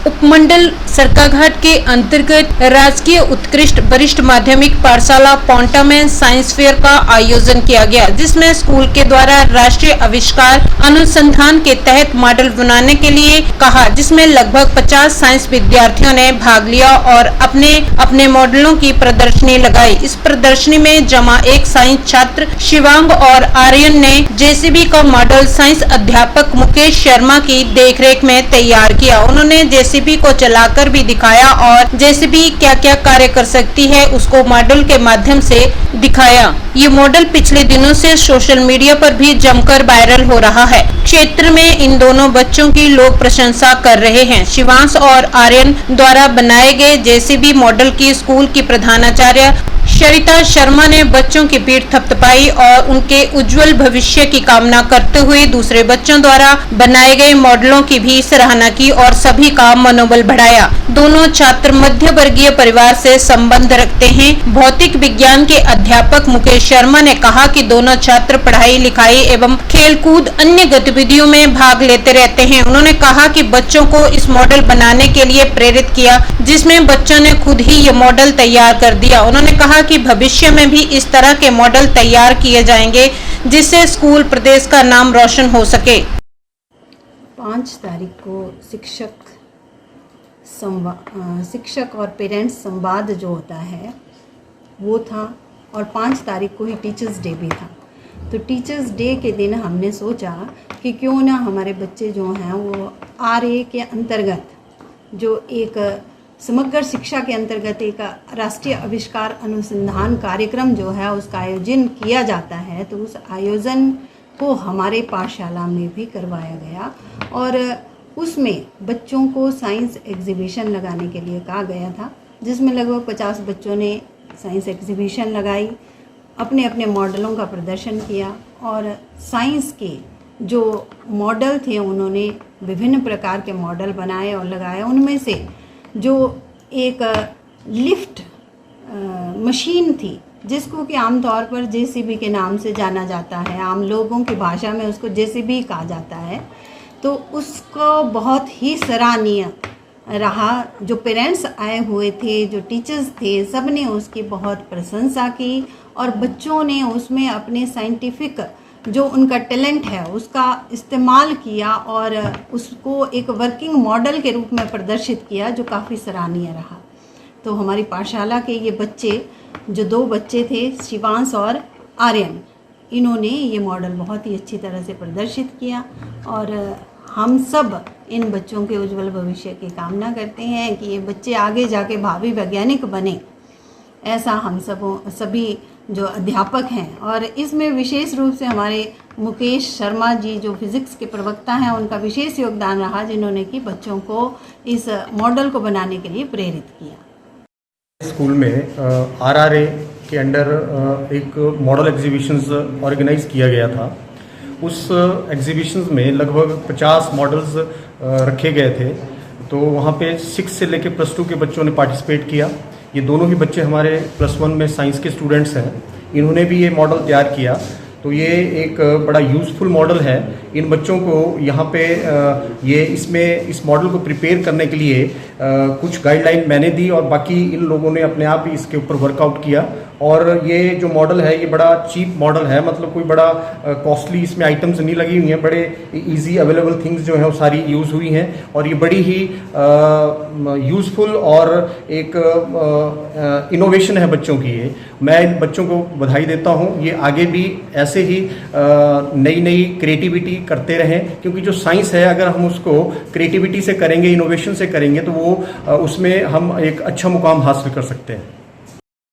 उपमंडल सरकाघाट के अंतर्गत राजकीय उत्कृष्ट वरिष्ठ माध्यमिक पाठशाला पोंटा में साइंस फेयर का आयोजन किया गया, जिसमें स्कूल के द्वारा राष्ट्रीय आविष्कार अनुसंधान के तहत मॉडल बनाने के लिए कहा, जिसमें लगभग 50 साइंस विद्यार्थियों ने भाग लिया और अपने अपने मॉडलों की प्रदर्शनी लगाई। इस प्रदर्शनी में जमा एक साइंस छात्र शिवांग और आर्यन ने जेसीबी का मॉडल साइंस अध्यापक मुकेश शर्मा की देखरेख में तैयार किया। उन्होंने जेसीबी को चलाकर भी दिखाया और जेसीबी क्या क्या कार्य कर सकती है उसको मॉडल के माध्यम से दिखाया। ये मॉडल पिछले दिनों से सोशल मीडिया पर भी जमकर वायरल हो रहा है। क्षेत्र में इन दोनों बच्चों की लोग प्रशंसा कर रहे हैं। शिवांश और आर्यन द्वारा बनाए गए जेसीबी मॉडल की स्कूल की प्रधानाचार्य सरिता शर्मा ने बच्चों की पीठ थपथपाई और उनके उज्जवल भविष्य की कामना करते हुए दूसरे बच्चों द्वारा बनाए गए मॉडलों की भी सराहना की और सभी का मनोबल बढ़ाया। दोनों छात्र मध्य वर्गीय परिवार से संबंध रखते हैं। भौतिक विज्ञान के अध्यापक मुकेश शर्मा ने कहा कि दोनों छात्र पढ़ाई लिखाई एवं खेलकूद अन्य गतिविधियों में भाग लेते रहते हैं। उन्होंने कहा कि बच्चों को इस मॉडल बनाने के लिए प्रेरित किया, जिसमें बच्चों ने खुद ही ये मॉडल तैयार कर दिया। उन्होंने कहा कि भविष्य में भी इस तरह के मॉडल तैयार किए जाएंगे, जिससे स्कूल प्रदेश का नाम रोशन हो सके। 5 तारीख को शिक्षक और पेरेंट्स संवाद जो होता है वो था और 5 तारीख को ही टीचर्स डे भी था। तो टीचर्स डे के दिन हमने सोचा कि क्यों ना हमारे बच्चे जो हैं वो RA के अंतर्गत जो एक समग्र शिक्षा के अंतर्गत एक राष्ट्रीय आविष्कार अनुसंधान कार्यक्रम जो है उसका आयोजन किया जाता है, तो उस आयोजन को हमारे पाठशाला में भी करवाया गया और उसमें बच्चों को साइंस एग्जीबिशन लगाने के लिए कहा गया था, जिसमें लगभग 50 बच्चों ने साइंस एग्जीबिशन लगाई, अपने अपने मॉडलों का प्रदर्शन किया और साइंस के जो मॉडल थे उन्होंने विभिन्न प्रकार के मॉडल बनाए और लगाए। उनमें से जो एक लिफ्ट मशीन थी जिसको कि आमतौर पर जेसीबी के नाम से जाना जाता है, आम लोगों की भाषा में उसको जेसीबी कहा जाता है, तो उसको बहुत ही सराहनीय रहा। जो पेरेंट्स आए हुए थे, जो टीचर्स थे, सब ने उसकी बहुत प्रशंसा की और बच्चों ने उसमें अपने साइंटिफिक जो उनका टैलेंट है उसका इस्तेमाल किया और उसको एक वर्किंग मॉडल के रूप में प्रदर्शित किया, जो काफ़ी सराहनीय रहा। तो हमारी पाठशाला के ये बच्चे, जो 2 बच्चे थे शिवांश और आर्यन, इन्होंने ये मॉडल बहुत ही अच्छी तरह से प्रदर्शित किया और हम सब इन बच्चों के उज्जवल भविष्य की कामना करते हैं कि ये बच्चे आगे जाके भावी वैज्ञानिक बने, ऐसा हम सभी जो अध्यापक हैं। और इसमें विशेष रूप से हमारे मुकेश शर्मा जी जो फिज़िक्स के प्रवक्ता हैं, उनका विशेष योगदान रहा, जिन्होंने कि बच्चों को इस मॉडल को बनाने के लिए प्रेरित किया। स्कूल में RRA के अंडर एक मॉडल एग्जीबिशंस ऑर्गेनाइज किया गया था। उस एग्जीबिशंस में लगभग 50 मॉडल्स रखे गए थे। तो वहाँ पे 6 से लेकर +2 के बच्चों ने पार्टिसिपेट किया। ये दोनों ही बच्चे हमारे +1 में साइंस के स्टूडेंट्स हैं। इन्होंने भी ये मॉडल तैयार किया। तो ये एक बड़ा यूज़फुल मॉडल है। इन बच्चों को यहाँ पे इस मॉडल को प्रिपेयर करने के लिए कुछ गाइडलाइन मैंने दी और बाकी इन लोगों ने अपने आप ही इसके ऊपर वर्कआउट किया। और ये जो मॉडल है ये बड़ा चीप मॉडल है, मतलब कोई बड़ा कॉस्टली इसमें आइटम्स नहीं लगी हुई हैं। बड़े इजी अवेलेबल थिंग्स जो हैं वो सारी यूज़ हुई हैं और ये बड़ी ही यूज़फुल और एक इनोवेशन है बच्चों की। ये मैं इन बच्चों को बधाई देता हूँ। ये आगे भी ऐसे ही नई नई क्रिएटिविटी करते रहें, क्योंकि जो साइंस है अगर हम उसको क्रिएटिविटी से करेंगे, इनोवेशन से करेंगे, तो वो उसमें हम एक अच्छा मुकाम हासिल कर सकते हैं।